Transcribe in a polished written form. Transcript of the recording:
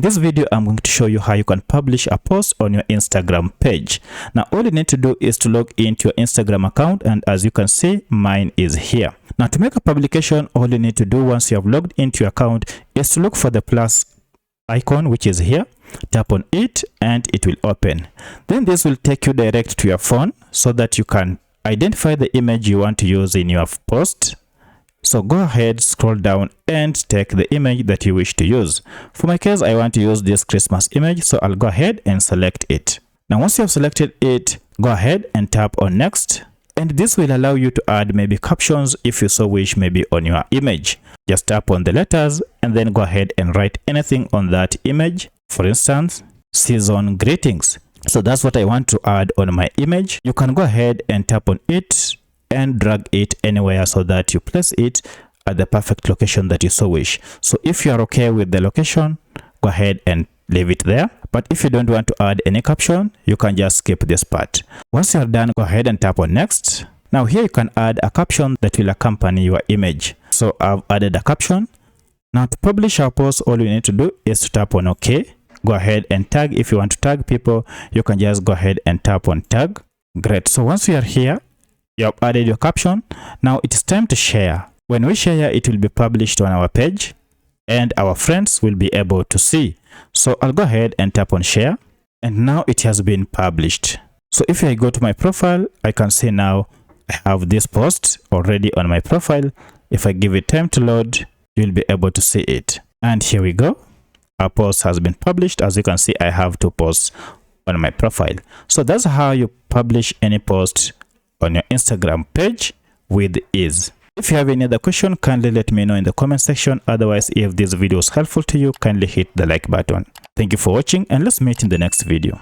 In this video, I'm going to show you how you can publish a post on your Instagram page. Now, all you need to do is to log into your Instagram account, and as you can see, mine is here. Now, to make a publication, all you need to do once you have logged into your account is to look for the plus icon, which is here. Tap on it and it will open. Then this will take you direct to your phone so that you can identify the image you want to use in your post. So go ahead, scroll down and take the image that you wish to use. For my case, I want to use this Christmas image, so I'll go ahead and select it. Now, once you have selected it, go ahead and tap on next. And this will allow you to add maybe captions if you so wish, maybe on your image. Just tap on the letters and then go ahead and write anything on that image. For instance, season greetings. So that's what I want to add on my image. You can go ahead and tap on it and drag it anywhere so that you place it at the perfect location that you so wish. So if you are okay with the location, go ahead and leave it there. But if you don't want to add any caption, you can just skip this part. Once you are done, go ahead and tap on next. Now here you can add a caption that will accompany your image. So I've added a caption. Now to publish our post, all you need to do is to tap on OK. Go ahead and tag. If you want to tag people, you can just go ahead and tap on tag. Great. So once you are here, you have added your caption. Now it is time to share. When we share, it will be published on our page and our friends will be able to see. So I'll go ahead and tap on share, and now it has been published. So if I go to my profile, I can see now I have this post already on my profile. If I give it time to load, you'll be able to see it. And here we go. Our post has been published. As you can see, I have 2 posts on my profile. So that's how you publish any post on your Instagram page with ease. If you have any other question, kindly let me know in the comment section. Otherwise, if this video was helpful to you, kindly hit the like button. Thank you for watching, and let's meet in the next video.